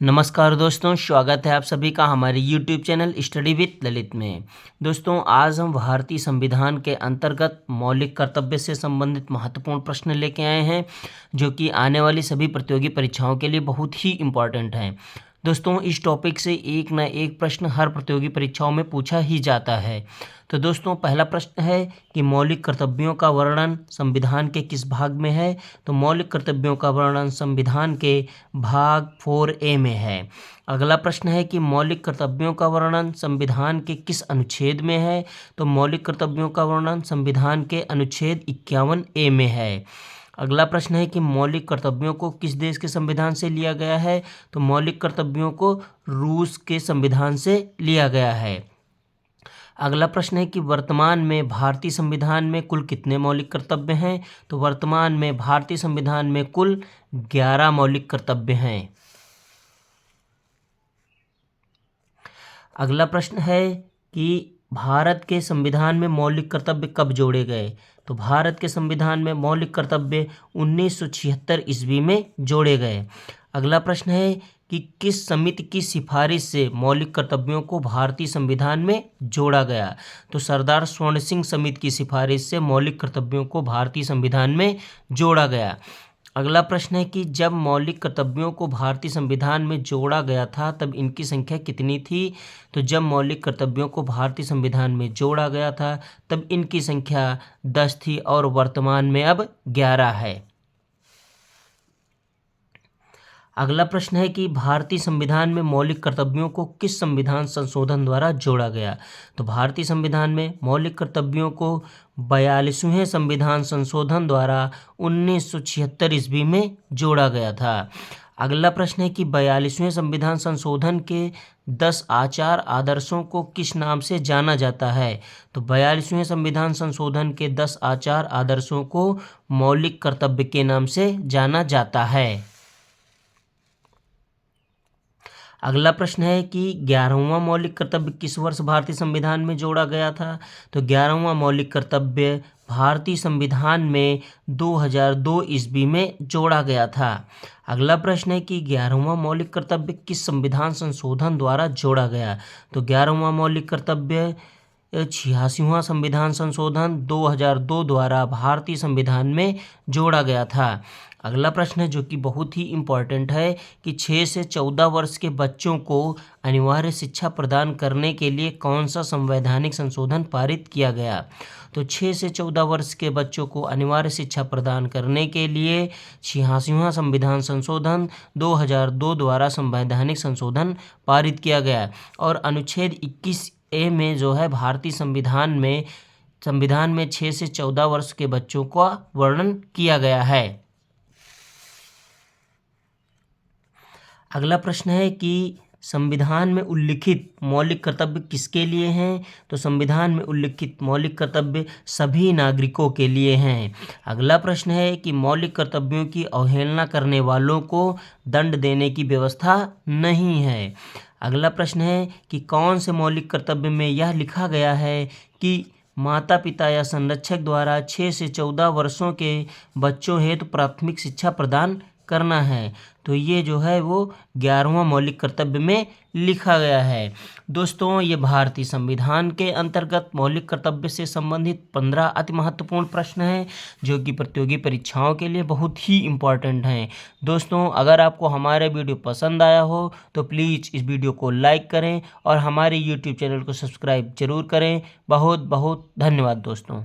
नमस्कार दोस्तों, स्वागत है आप सभी का हमारे YouTube channel study with Lalit में। दोस्तों, आज हम भारतीय संविधान के अंतर्गत मौलिक कर्तव्य से संबंधित महत्वपूर्ण प्रश्न लेके आए हैं, जो कि आने वाली सभी प्रतियोगी परीक्षाओं के लिए बहुत ही इम्पोर्टेंट हैं। दोस्तों, इस टॉपिक से एक न एक प्रश्न हर प्रतियोगी परीक्षाओं में पूछा ही जाता है। तो दोस्तों, पहला प्रश्न है कि मौलिक कर्तव्यों का वर्णन संविधान के किस भाग में है? तो मौलिक कर्तव्यों का वर्णन संविधान के भाग 4A में है। अगला प्रश्न है कि मौलिक कर्तव्यों का वर्णन संविधान के किस अनुच्छेद में है? तो मौलिक कर्तव्यों का वर्णन संविधान के अनुच्छेद 51A में है। अगला प्रश्न है कि मौलिक कर्तव्यों को किस देश के संविधान से लिया गया है? तो मौलिक कर्तव्यों को रूस के संविधान से लिया गया है। अगला प्रश्न है कि वर्तमान में भारतीय संविधान में कुल कितने मौलिक कर्तव्य हैं? तो वर्तमान में भारतीय संविधान में कुल 11 मौलिक कर्तव्य हैं। अगला प्रश्न है कि भारत के संविधान में मौलिक कर्तव्य कब जोड़े गए? तो भारत के संविधान में मौलिक कर्तव्य 1976 ईस्वी में जोड़े गए। अगला प्रश्न है कि किस समिति की सिफारिश से मौलिक कर्तव्यों को भारतीय संविधान में जोड़ा गया? तो सरदार स्वर्ण सिंह समिति की सिफारिश से मौलिक कर्तव्यों को भारतीय संविधान में जोड़ा गया। अगला प्रश्न है कि जब मौलिक कर्तव्यों को भारतीय संविधान में जोड़ा गया था तब इनकी संख्या कितनी थी? तो जब मौलिक कर्तव्यों को भारतीय संविधान में जोड़ा गया था तब इनकी संख्या 10 थी और वर्तमान में अब 11 है। अगला प्रश्न है कि भारतीय संविधान में मौलिक कर्तव्यों को किस संविधान संशोधन द्वारा जोड़ा गया? तो भारतीय संविधान में मौलिक कर्तव्यों को 42वें संविधान संशोधन द्वारा 1976 ईस्वी में जोड़ा गया था। अगला प्रश्न है कि 42वें संविधान संशोधन के 10 आचार आदर्शों को किस नाम से जाना जाता है? तो 42वें संविधान संशोधन के 10 आचार आदर्शों को मौलिक कर्तव्य के नाम से जाना जाता है। अगला प्रश्न है कि 11वां मौलिक कर्तव्य किस वर्ष भारतीय संविधान में जोड़ा गया था? तो 11वां मौलिक कर्तव्य भारतीय संविधान में 2002 ईस्वी में जोड़ा गया था। अगला प्रश्न है कि 11वां मौलिक कर्तव्य किस संविधान संशोधन द्वारा जोड़ा गया? तो 11वां मौलिक कर्तव्य 86वां संविधान संशोधन 2002 द्वारा भारतीय संविधान में जोड़ा गया था। अगला प्रश्न है जो कि बहुत ही इम्पॉर्टेंट है कि 6 से 14 वर्ष के बच्चों को अनिवार्य शिक्षा प्रदान करने के लिए कौन सा संवैधानिक संशोधन पारित किया गया? तो 6 से 14 वर्ष के बच्चों को अनिवार्य शिक्षा प्रदान करने के लिए 86वां संविधान संशोधन 2002 द्वारा संवैधानिक संशोधन पारित किया गया और अनुच्छेद 21A में जो है भारतीय संविधान में 6 से 14 वर्ष के बच्चों का वर्णन किया गया है। अगला प्रश्न है कि संविधान में उल्लिखित मौलिक कर्तव्य किसके लिए हैं? तो संविधान में उल्लिखित मौलिक कर्तव्य सभी नागरिकों के लिए हैं। अगला प्रश्न है कि मौलिक कर्तव्यों की अवहेलना करने वालों को दंड देने की व्यवस्था नहीं है। अगला प्रश्न है कि कौन से मौलिक कर्तव्य में यह लिखा गया है कि माता पिता या संरक्षक द्वारा 6 से 14 वर्षों के बच्चों हेतु प्राथमिक शिक्षा प्रदान करना है? तो ये जो है वो 11वां मौलिक कर्तव्य में लिखा गया है। दोस्तों, ये भारतीय संविधान के अंतर्गत मौलिक कर्तव्य से संबंधित 15 अति महत्वपूर्ण प्रश्न हैं जो कि प्रतियोगी परीक्षाओं के लिए बहुत ही इम्पोर्टेंट हैं। दोस्तों, अगर आपको हमारे वीडियो पसंद आया हो तो प्लीज़ इस वीडियो को लाइक करें और हमारे YouTube चैनल को सब्सक्राइब जरूर करें। बहुत बहुत धन्यवाद दोस्तों।